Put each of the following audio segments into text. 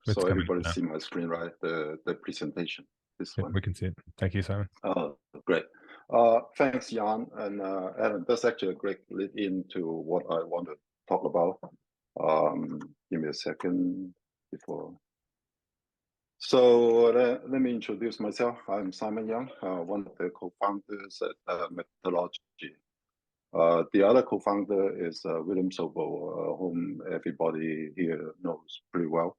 So everybody see my screen, right? The presentation, this one. We can see it. Thank you, Simon. Great. Thanks, Jan and Adam. That's actually a great lead into what I want to talk about. Give me a second before. So let me introduce myself. I'm SimonYeung, one of the co-founders at Methodology. The other co-founder is William Sobel, whom everybody here knows pretty well.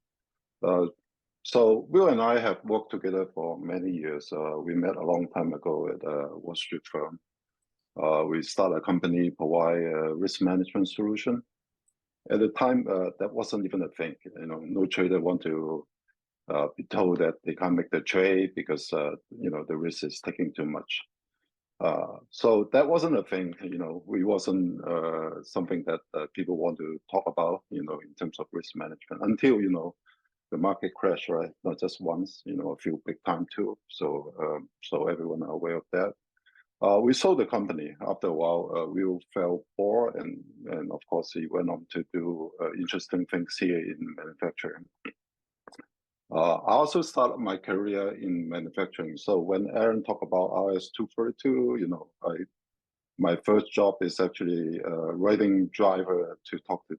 So Will and I have worked together for many years. We met a long time ago at a Wall Street firm. We started a company, provide a risk management solution. At the time, that wasn't even a thing. No trader want to be told that they can't make the trade because the risk is taking too much. So that wasn't a thing. We wasn't something that people want to talk about. In terms of risk management until the market crash, right? Not just once. A few big time too. So everyone are aware of that. We sold the company. After a while, we felt bored, and of course, he went on to do interesting things here in manufacturing. I also started my career in manufacturing. So when Aaron talked about RS-232, my first job is actually writing driver to talk to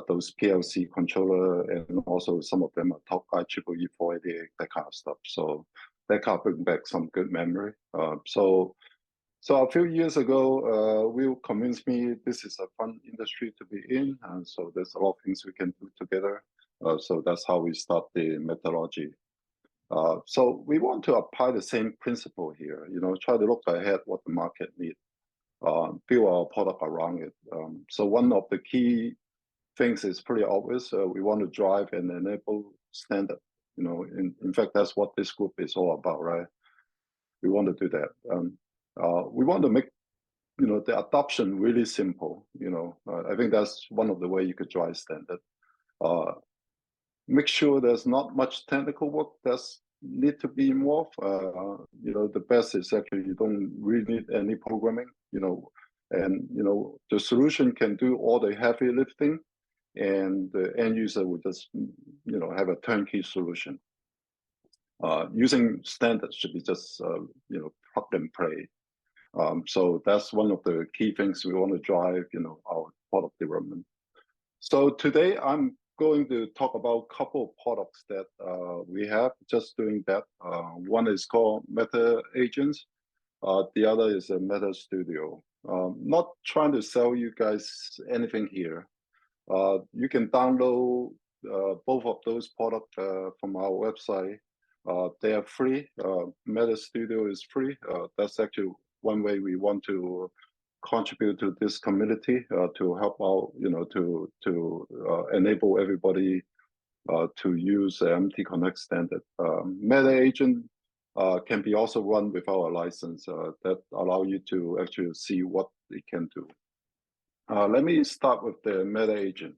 those PLC controller, and also some of them are talk IEEE 488, that kind of stuff. So that kind of bring back some good memory. So a few years ago, Will convinced me this is a fun industry to be in, and so there's a lot of things we can do together. So that's how we start the methodology. So we want to apply the same principle here, try to look ahead what the market needs, build our product around it. So one of the key things is pretty obvious. We want to drive and enable standard. In fact, that's what this group is all about, right? We want to do that. We want to make the adoption really simple. I think that's one of the way you could drive standard. Make sure there's not much technical work that's need to be involved. The best is actually you don't really need any programming. And the solution can do all the heavy lifting, and the end user will just have a turnkey solution. Using standards should be just plug and play. So that's one of the key things we want to drive our product development. So today I'm going to talk about a couple of products that we have just doing that. One is called Meta Agents. The other is a Meta Studio. Not trying to sell you guys anything here. You can download both of those products from our website. They are free. Meta Studio is free. That's actually one way we want to contribute to this community to help out, to enable everybody to use the MTConnect standard. Meta Agent can be also run without a license that allow you to actually see what it can do. Let me start with the Meta Agent.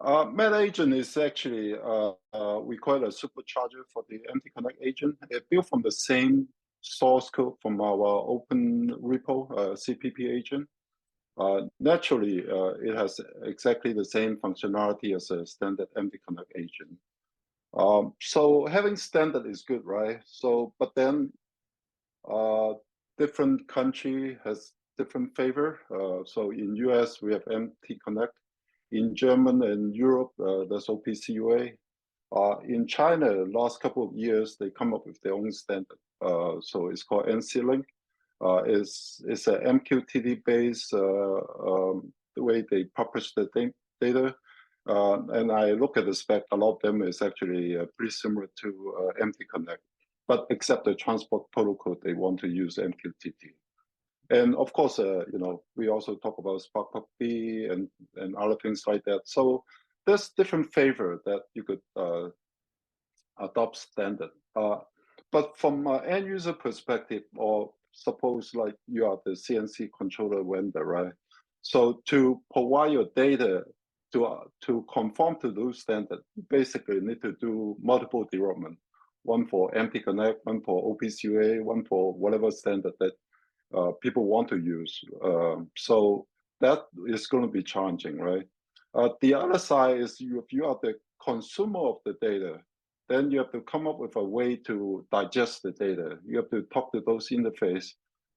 Meta Agent is actually, we call it a supercharger for the MTConnect agent. It's built from the same source code from our open repo, CPP agent. Naturally, it has exactly the same functionality as a standard MTConnect agent. So having standard is good, right? But then different country has different favor. So in US, we have MTConnect. In German and Europe, there's OPCUA. In China, last couple of years, they come up with their own standard. So it's called NC-Link. It's a MQTT based the way they publish the data. And I look at the spec, a lot of them is actually pretty similar to MTConnect, but except the transport protocol, they want to use MQTT. And of course, we also talk about SparkPuB and other things like that. So there's different favor that you could adopt standard. But from an end user perspective, or suppose like you are the CNC controller vendor, right? So to provide your data to conform to those standards, you basically need to do multiple development. One for MTConnect, one for OPCUA, one for whatever standard that people want to use. So that is going to be challenging, right? The other side is if you are the consumer of the data, then you have to come up with a way to digest the data. You have to talk to those interface,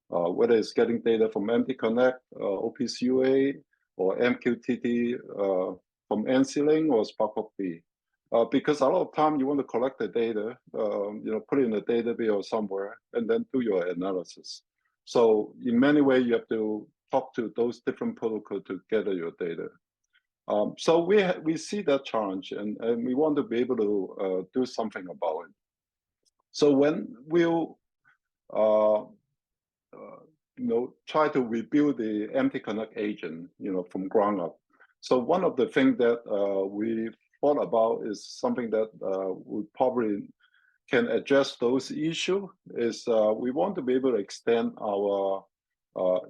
whether it's getting data from MTConnect, OPCUA, or MQTT from NCLink or SparkPop-B. Because a lot of time you want to collect the data, put it in a database or somewhere, and then do your analysis. So in many ways, you have to talk to those different protocols to gather your data. So we see that challenge, and we want to be able to do something about it. So when we'll try to rebuild the MTConnect agent, from ground up. So one of the things that we thought about is something that we probably can address those issues is we want to be able to extend our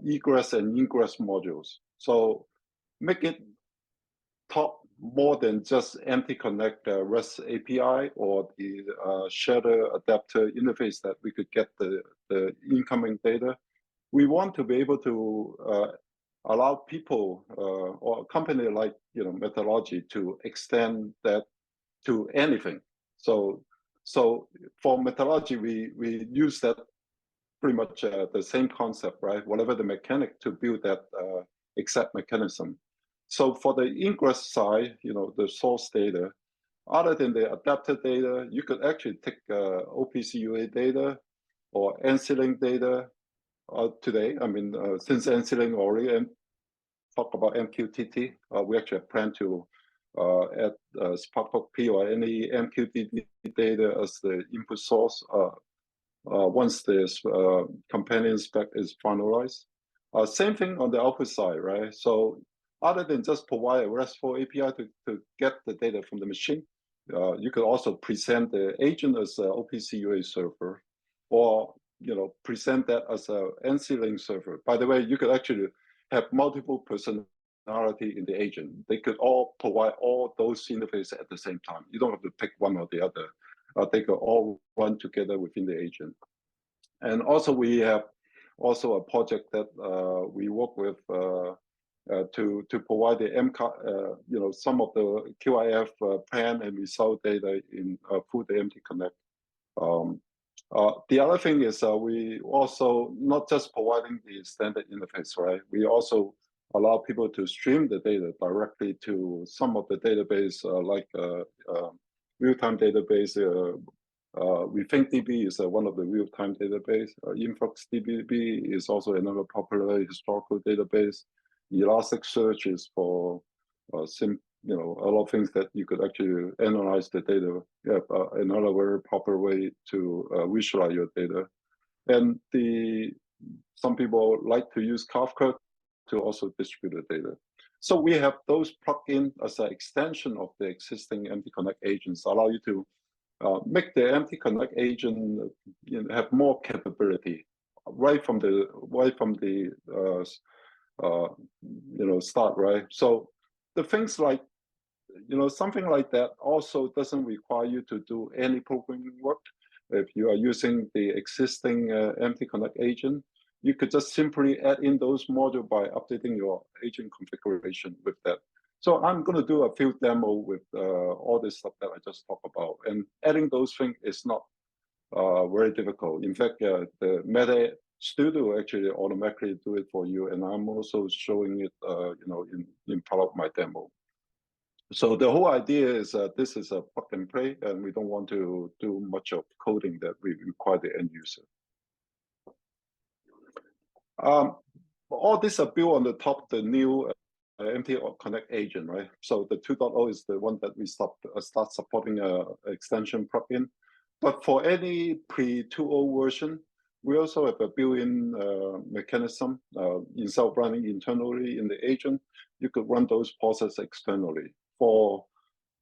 egress and ingress modules. So make it talk more than just MTConnect REST API or the shader adapter interface that we could get the incoming data. We want to be able to allow people or a company like Methodology to extend that to anything. So for Methodology, we use that pretty much the same concept, right? Whatever the mechanic to build that exact mechanism. So for the ingress side, the source data, other than the adapter data, you could actually take OPCUA data or NCLink data today. I mean, since NCLink already talk about MQTT, we actually plan to add SparkPop-B or any MQTT data as the input source once this companion spec is finalized. Same thing on the output side, right? So other than just provide a RESTful API to get the data from the machine, you could also present the agent as an OPCUA server, or present that as a NCLink server. By the way, you could actually have multiple personality in the agent. They could all provide all those interfaces at the same time. You don't have to pick one or the other. They could all run together within the agent. And also we have also a project that we work with to provide the some of the QIF plan and result data in through the MTConnect. The other thing is we also not just providing the standard interface, right? We also allow people to stream the data directly to some of the database like real-time database. We think DB is one of the real-time database. InfluxDB is also another popular historical database. Elasticsearch is for a lot of things that you could actually analyze the data. Yeah, another very popular way to visualize your data. And some people like to use Kafka to also distribute the data. So we have those plugins as an extension of the existing MTConnect agents, allow you to make the MTConnect agent have more capability right from the start, right? So the things like something like that also doesn't require you to do any programming work. If you are using the existing MTConnect agent, you could just simply add in those modules by updating your agent configuration with that. So I'm going to do a few demo with all this stuff that I just talked about, and adding those things is not very difficult. In fact, the Meta Studio actually automatically do it for you, and I'm also showing it, in part of my demo. So the whole idea is this is a plug and play, and we don't want to do much of coding that we require the end user. All this are built on the top of the new MTConnect agent, right? So the 2.0 is the one that we start supporting extension plugin. But for any pre-2.0 version, we also have a built-in mechanism instead of running internally in the agent. You could run those processes externally. For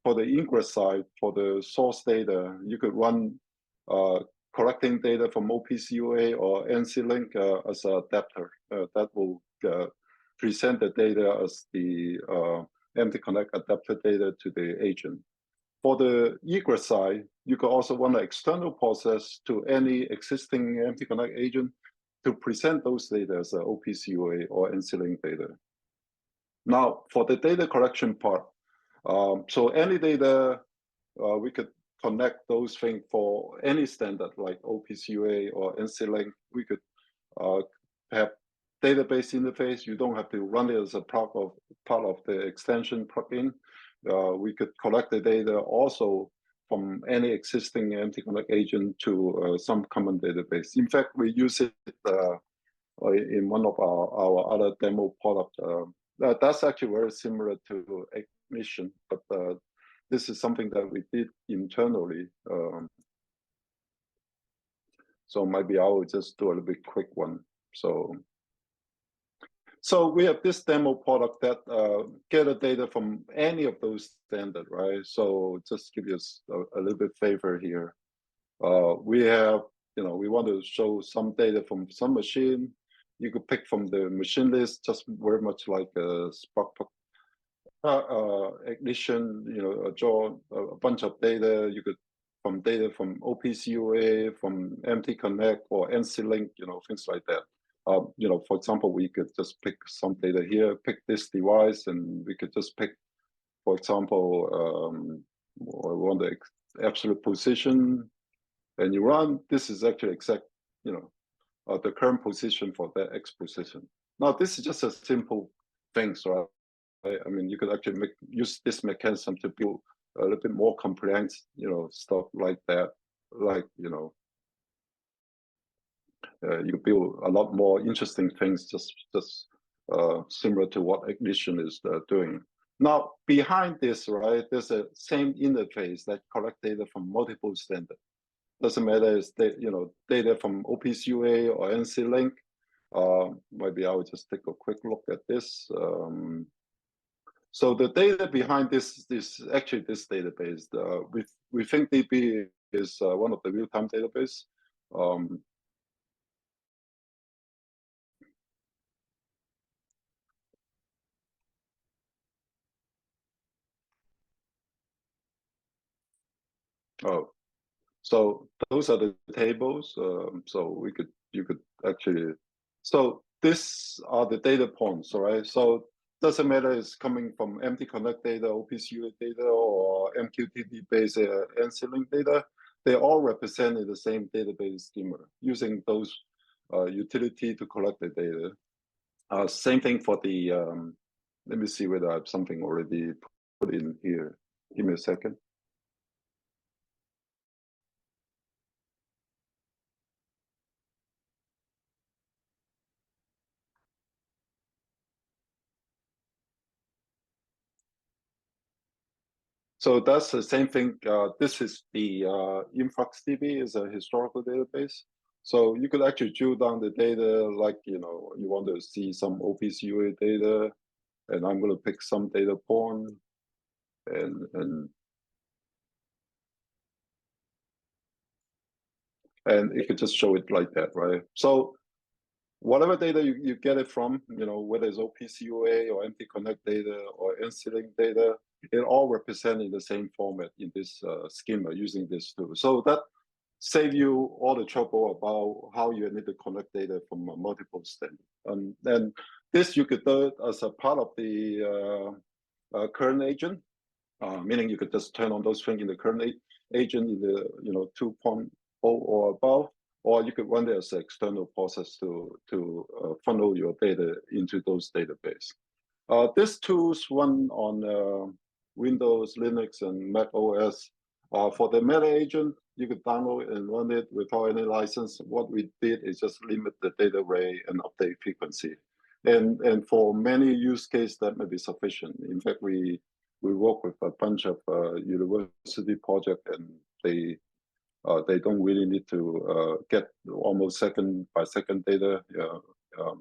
the ingress side, for the source data, you could run collecting data from OPCUA or NCLink as an adapter that will present the data as the MTConnect adapter data to the agent. For the egress side, you could also run an external process to any existing MTConnect agent to present those data as OPCUA or NCLink data. Now, for the data collection part, so any data, we could connect those things for any standard like OPCUA or NCLink. We could have database interface. You don't have to run it as a part of the extension plugin. We could collect the data also from any existing MTConnect agent to some common database. In fact, we use it in one of our other demo product. That's actually very similar to Ignition, but this is something that we did internally. So maybe I will just do a little bit quick one. So we have this demo product that get the data from any of those standard, right? So just give you a little bit favor here. We have, we want to show some data from some machine. You could pick from the machine list, just very much like a Spark Ignition, draw a bunch of data. You could from data from OPCUA, from MTConnect or NCLink, things like that. For example, we could just pick some data here, pick this device, and we could just pick, for example, we want the absolute position, and you run. This is actually exact, the current position for that X position. Now, this is just a simple thing, right? I mean, you could actually use this mechanism to build a little bit more comprehensive, stuff like that, like, you build a lot more interesting things, just similar to what Ignition is doing. Now, behind this, right, there's a same interface that collect data from multiple standards. Doesn't matter if data from OPCUA or NCLink. Maybe I will just take a quick look at this. So the data behind this is actually this database. We think DB is one of the real-time database. So those are the tables. So you could actually, so these are the data points, all right? So doesn't matter it's coming from MTConnect data, OPCUA data, or MQTT-based NCLink data. They all represent in the same database schema using those utility to collect the data. Same thing for the, let me see whether I have something already put in here. Give me a second. So that's the same thing. This is the InfluxDB is a historical database. So you could actually drill down the data, like, you want to see some OPCUA data, and I'm going to pick some data point, and it could just show it like that, right? So whatever data you get it from, whether it's OPCUA or MTConnect data or NCLink data, it all represented in the same format in this schema using this tool. So that save you all the trouble about how you need to connect data from multiple standards. And this you could do it as a part of the current agent, meaning you could just turn on those things in the current agent in the 2.0 or above, or you could run it as an external process to funnel your data into those databases. These tools run on Windows, Linux, and Mac OS. For the meta agent, you could download and run it without any license. What we did is just limit the data rate and update frequency. And for many use cases, that may be sufficient. In fact, we work with a bunch of university projects, and they don't really need to get almost second by second data.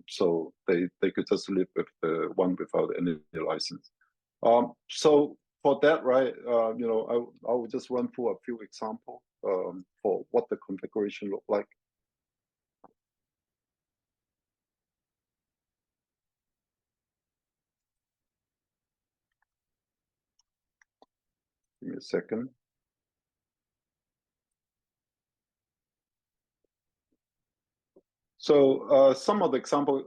So they could just live with the one without any license. So for that, right, I will just run through a few examples for what the configuration look like. Give me a second. So some of the example,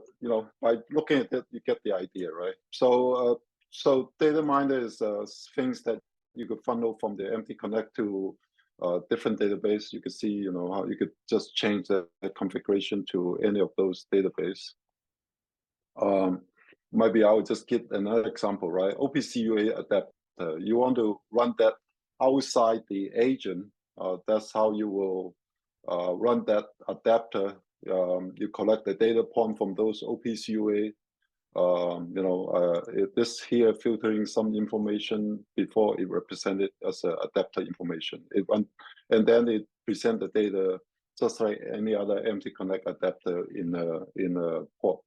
by looking at it, you get the idea, right? So data miner is things that you could funnel from the MTConnect to different database. You could see, how you could just change the configuration to any of those database. Maybe I would just give another example, right? OPCUA adapter. You want to run that outside the agent. That's how you will run that adapter. You collect the data point from those OPCUA. This here filtering some information before it represented as an adapter information. And then it present the data just like any other MTConnect adapter in a port.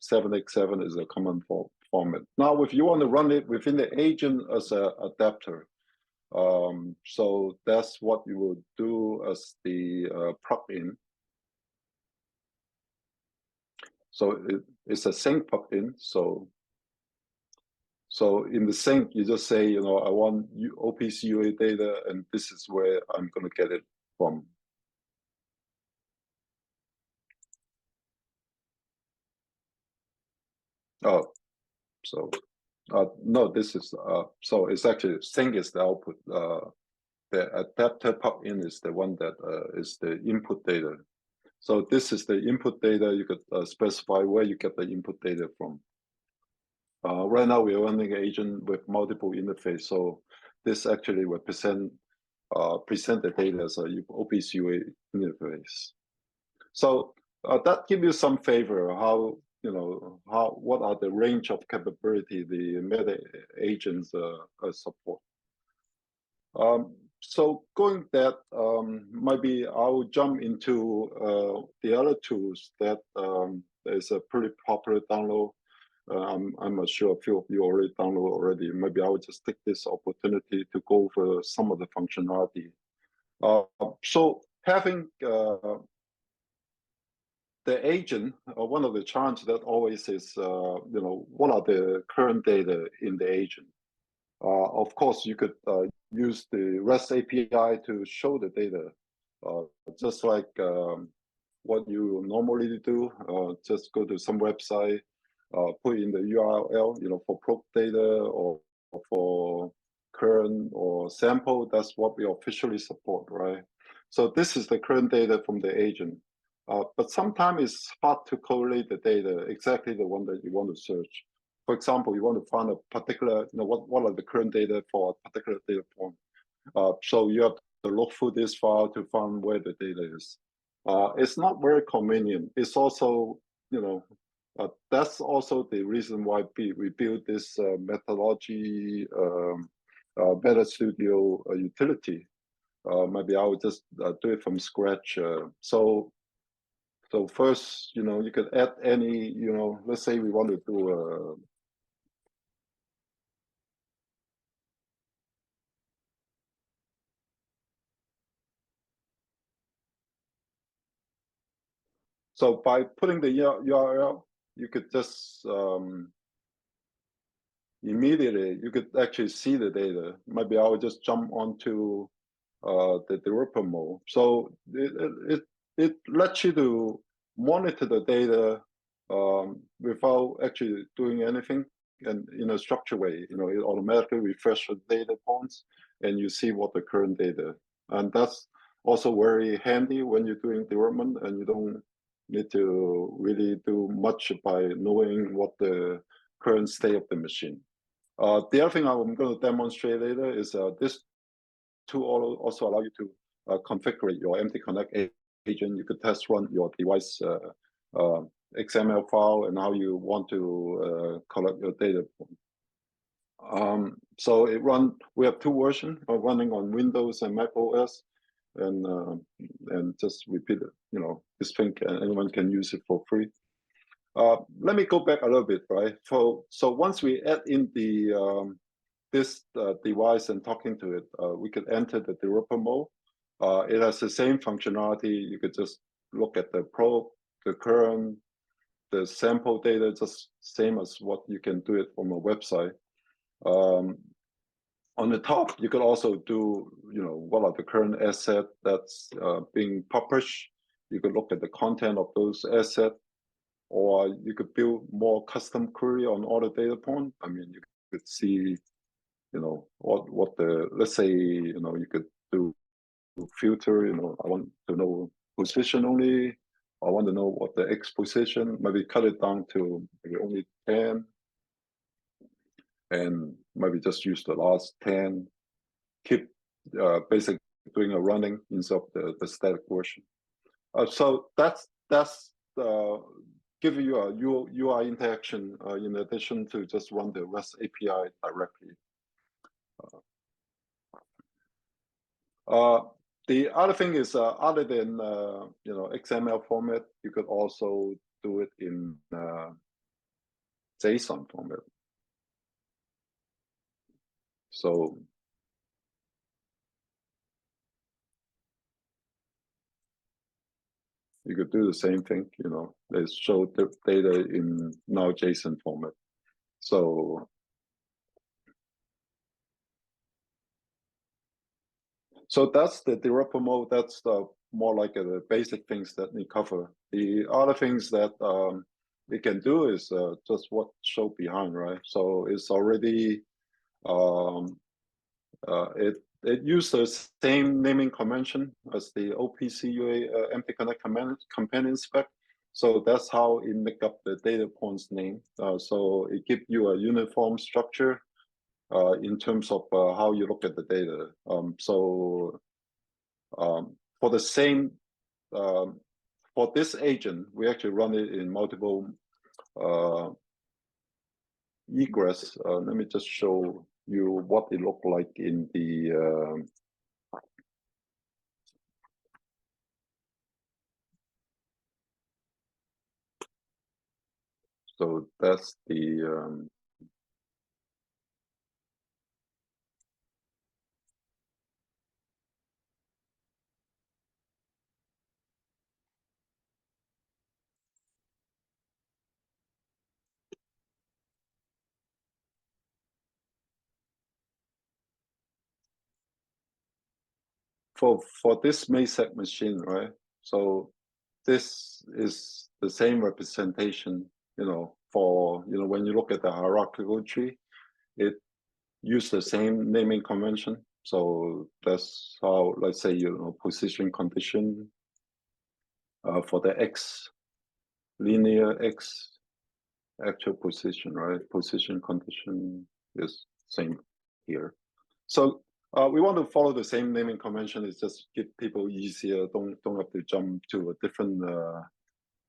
787 is a common format. Now, if you want to run it within the agent as an adapter, so that's what you will do as the plugin. So it's a sync plugin. So in the sync, you just say, I want OPCUA data, and this is where I'm going to get it from. Oh, so no, this is so it's actually sync is the output. The adapter plugin is the one that is the input data. So this is the input data. You could specify where you get the input data from. Right now, we are running an agent with multiple interface. So this actually will present the data as a OPCUA interface. So that gives you some favor how what are the range of capability the meta agents support. So going that, maybe I'll jump into the other tools that is a pretty popular download. I'm not sure a few of you already download already. Maybe I would just take this opportunity to go over some of the functionality. So having the agent, one of the challenges that always is, what are the current data in the agent? Of course, you could use the REST API to show the data, just like what you normally do. Just go to some website, put in the URL, for probe data or for current or sample. That's what we officially support, right? So this is the current data from the agent. But sometimes it's hard to correlate the data, exactly the one that you want to search. For example, you want to find a particular, what are the current data for a particular data point. So you have to look through this file to find where the data is. It's not very convenient. It's also, that's also the reason why we built this methodology Meta Studio utility. Maybe I would just do it from scratch. So first, you could add any, let's say we want to do a so by putting the URL, you could just immediately, you could actually see the data. Maybe I would just jump onto the developer mode. So it lets you to monitor the data without actually doing anything, and in a structured way. It automatically refreshes the data points, and you see what the current data. And that's also very handy when you're doing development, and you don't need to really do much by knowing what the current state of the machine. The other thing I'm going to demonstrate later is this tool also allow you to configure your MTConnect agent. You could test run your device XML file and how you want to collect your data. So we have two versions running on Windows and Mac OS, and just repeat it. This thing anyone can use it for free. Let me go back a little bit, right? So once we add in the this device and talking to it, we could enter the developer mode. It has the same functionality. You could just look at the probe, the current, the sample data, just same as what you can do it from a website. On the top, you could also do, what are the current assets that's being published. you could look at the content of those assets, or you could build more custom query on all the data point. I mean, you could see, what the, let's say, you could do filter, I want to know position only. I want to know what the X position, maybe cut it down to maybe only 10, and maybe just use the last 10, keep basically doing a running instead of the static version. So that's give you a UI interaction in addition to just run the REST API directly. The other thing is, other than XML format, you could also do it in JSON format. So you could do the same thing. Let's show the data in now JSON format. So that's the developer mode. That's the more like the basic things that we cover. The other things that we can do is just what show behind, right? So it's already it uses the same naming convention as the OPC UA MTConnect companion spec. So that's how it make up the data points name. So it gives you a uniform structure in terms of how you look at the data. For the same, for this agent, we actually run it in multiple egress. Let me just show you what it looked like in the so that's the for this MASEC machine, right? So this is the same representation, for when you look at the hierarchical tree, it uses the same naming convention. So that's how, let's say, position condition for the X, linear X actual position, right? Position condition is same here. So we want to follow the same naming convention. It's just give people easier. Don't have to jump to a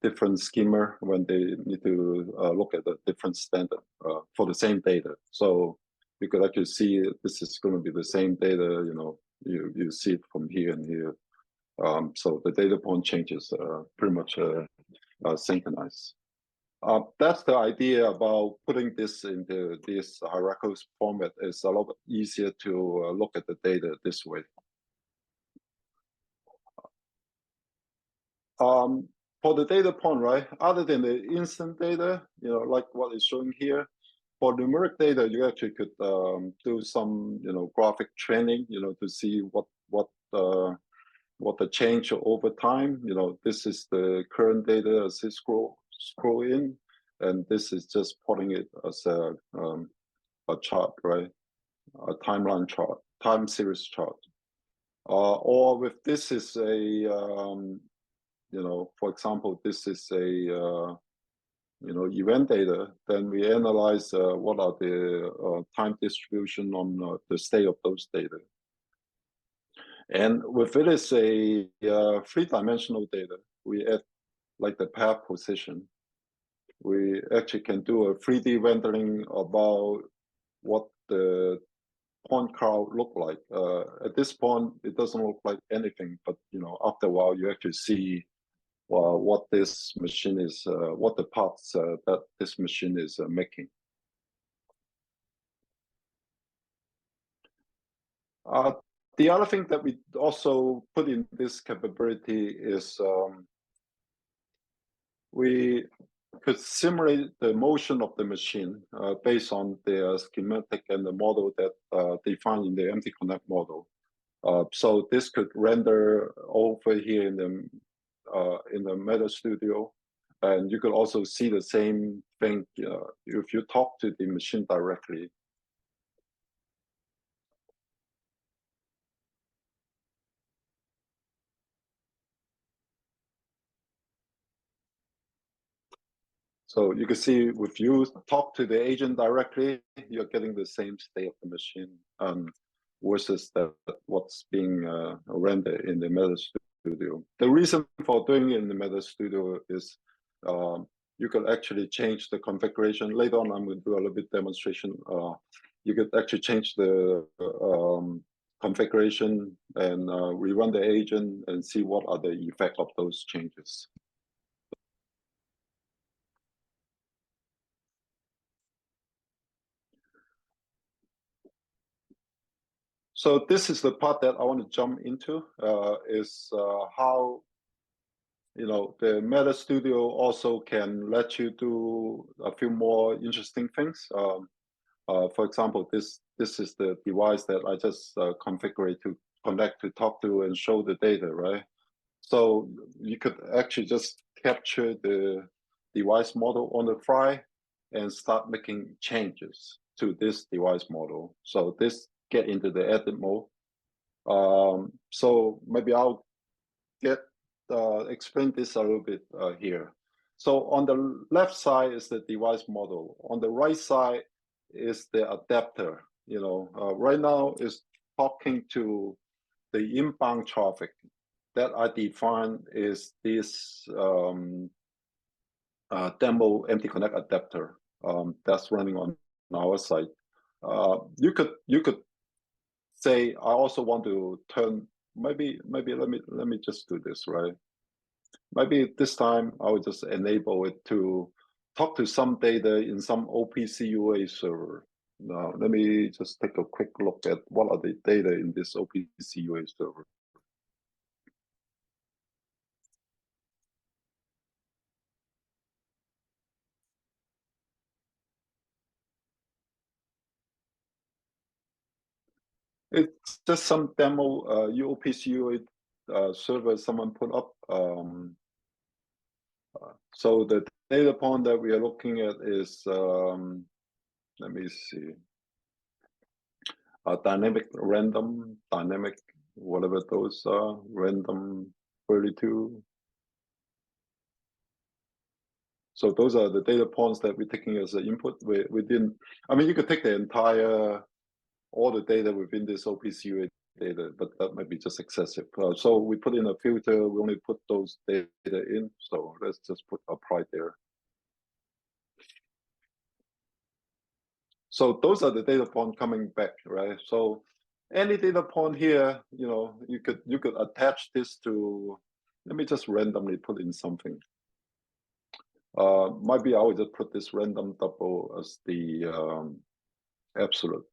different schema when they need to look at a different standard for the same data. So you could actually see this is going to be the same data. You see it from here and here. So the data point changes pretty much synchronized. That's the idea about putting this into this hierarchical format. It's a lot easier to look at the data this way. For the data point, right? Other than the instant data, like what is showing here, for numeric data, you actually could do some, graphic training, to see what the change over time. This is the current data as it scroll in, and this is just plotting it as a chart, right? A timeline chart, time series chart. Or if this is a, for example, this is a, event data, then we analyze what are the time distribution on the state of those data. And if it is a three-dimensional data, we add like the path position. We actually can do a 3D rendering about what the point cloud look like. At this point, it doesn't look like anything, but after a while, you actually see what this machine is, what the parts that this machine is making. The other thing that we also put in this capability is we could simulate the motion of the machine based on the schematic and the model that defined in the MTConnect model. So this could render over here in the in the Meta Studio, and you could also see the same thing if you talk to the machine directly. So you can see if you talk to the agent directly, you're getting the same state of the machine versus what's being rendered in the Meta Studio. The reason for doing it in the Meta Studio is you could actually change the configuration. Later on, I'm going to do a little bit demonstration. You could actually change the configuration and rerun the agent and see what are the effect of those changes. So this is the part that I want to jump into, is how, the Meta Studio also can let you do a few more interesting things. For example, this is the device that I just configured to connect, to talk to, and show the data, right? So you could actually just capture the device model on the fly and start making changes to this device model. So this get into the edit mode. So maybe I'll explain this a little bit here. So on the left side is the device model. On the right side is the adapter. Right now is talking to the inbound traffic that I define is this demo MTConnect adapter that's running on our site. You could say I also want to turn. Maybe let me just do this, right? Maybe this time I will just enable it to talk to some data in some OPC UA server. Now let me just take a quick look at what are the data in this OPC UA server. It's just some demo OPC UA server someone put up. So the data point that we are looking at is, let me see, dynamic, random, dynamic, whatever those are, random 32. So those are the data points that we're taking as an input. We didn't, I mean, you could take the entire, all the data within this OPC UA data, but that might be just excessive. So we put in a filter, we only put those data in. So let's just put apply there. So those are the data point coming back, right? So any data point here, you could attach this to, let me just randomly put in something. Maybe I will just put this random double as the absolute.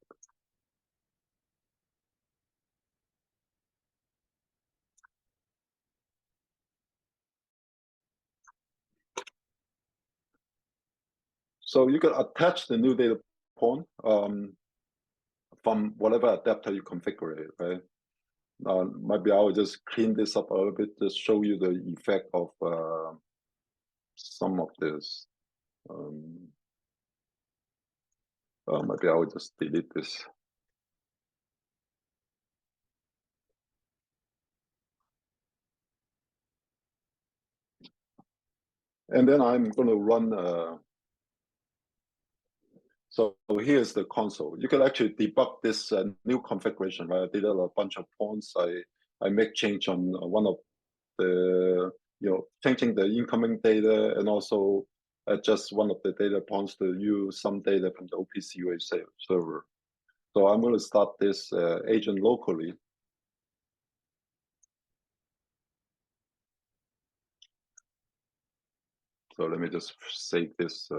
So you can attach the new data point from whatever adapter you configure it, right? Maybe I will just clean this up a little bit, just show you the effect of some of this. Maybe I will just delete this. And then I'm going to run. So here's the console. You can actually debug this new configuration, right? I did a bunch of points. I make change on one of the, changing the incoming data and also adjust one of the data points to use some data from the OPC UA server. So I'm going to start this agent locally. So let me just save this.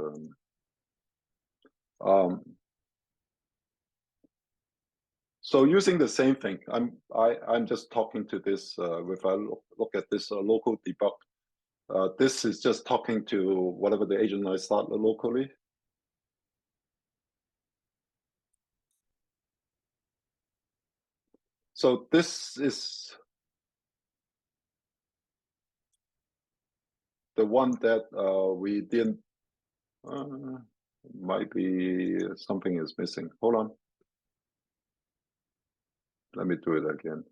So using the same thing, I'm just talking to this. If I look at this local debug, this is just talking to whatever the agent I start locally. So this is, the one that we didn't, might be something is missing. Hold on. Let me do it again.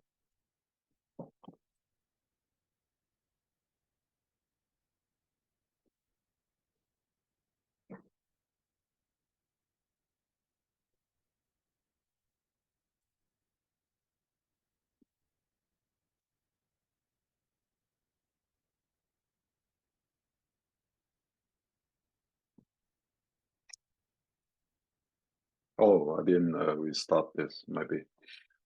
Oh, I didn't restart this, maybe.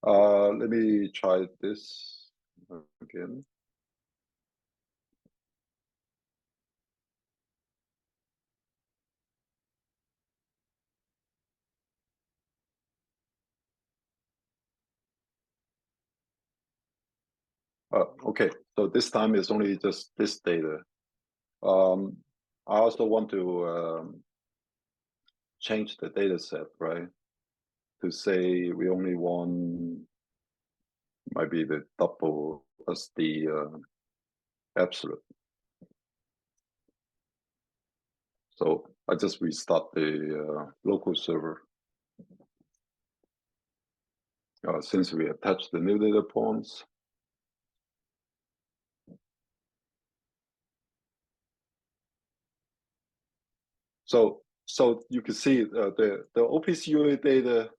Let me try this again. Okay, so this time it's only just this data. I also want to change the data set, right? To say we only want maybe the double as the absolute. So I just restart the local server. Since we attached the new data points. So you can see the OPCUA data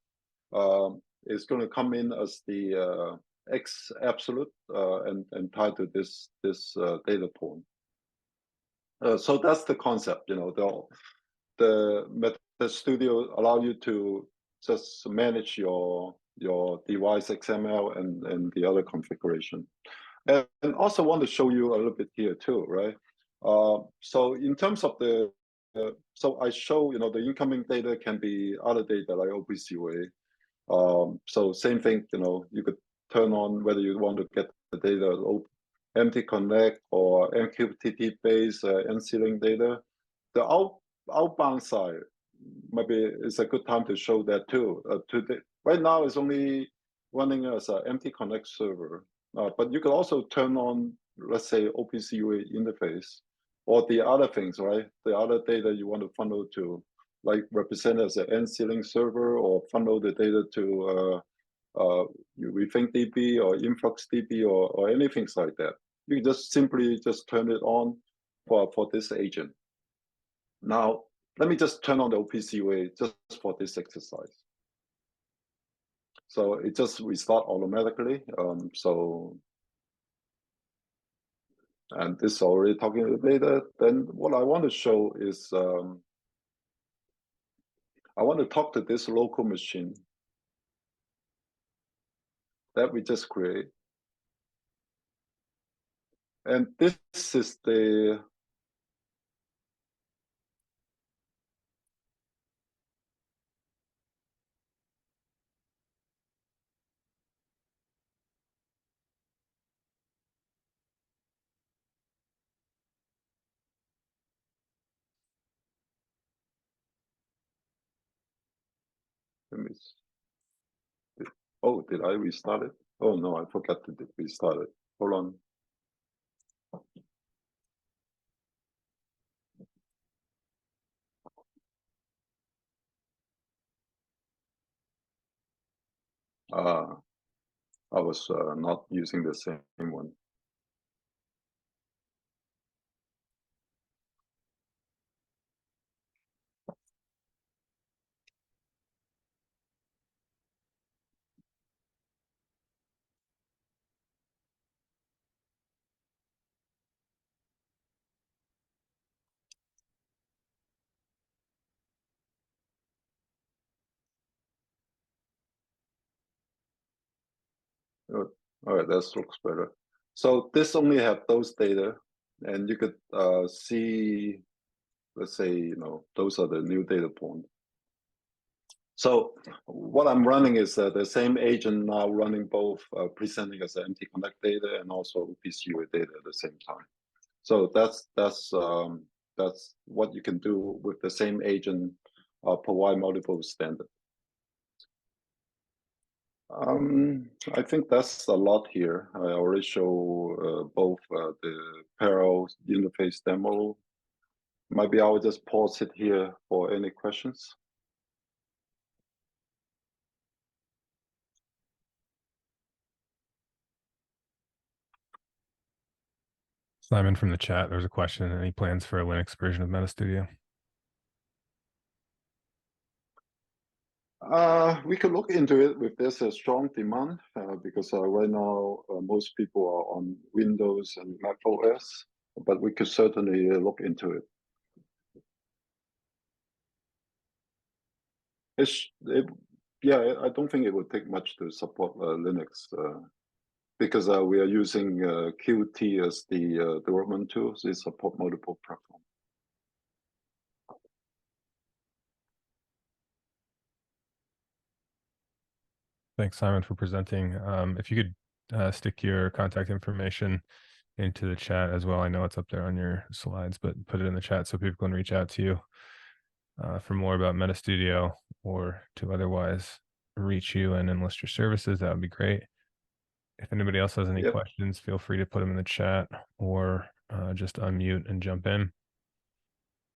is going to come in as the X absolute and tied to this data point. So that's the concept, you know. The Method Studio allow you to just manage your device XML and the other configuration. And also want to show you a little bit here too, right? So in terms of the so I show, you know, the incoming data can be other data like OPCUA. So same thing, you know, you could turn on whether you want to get the data MTConnect or MQTT based NCLink data. The outbound side, maybe it's a good time to show that too. Right now it's only running as an MTConnect server, but you can also turn on, let's say, OPCUA interface or the other things, right? The other data you want to funnel to, like represent as an NCLink server or funnel the data to RethinkDB or InfluxDB or anything like that. You can just simply just turn it on for this agent. Now, let me just turn on the OPCUA just for this exercise. So it just restart automatically. And this is already talking to the data. Then what I want to show is I want to talk to this local machine that we just create. And this is the let me see. Oh, did I restart it? Oh no, I forgot to restart it. Hold on. I was not using the same one. All right, that looks better. So this only have those data, and you could see, let's say, you know, those are the new data points. So what I'm running is the same agent now running both presenting as an MTConnect data and also OPCUA data at the same time. So that's what you can do with the same agent, provide multiple standards. I think that's a lot here. I already show both the parallel interface demo. Maybe I'll just pause it here for any questions. Simon from the chat, there's a question. Any plans for a Linux version of MetaStudio? We could look into it if there's a strong demand, because right now most people are on Windows and Mac OS, but we could certainly look into it. Yeah, I don't think it would take much to support Linux, because we are using Qt as the development tool, so it support multiple platforms. Thanks, Simon, for presenting. If you could stick your contact information into the chat as well. I know it's up there on your slides, but put it in the chat so people can reach out to you for more about MetaStudio or to otherwise reach you and enlist your services. That would be great. If anybody else has any questions, feel free to put them in the chat or just unmute and jump in.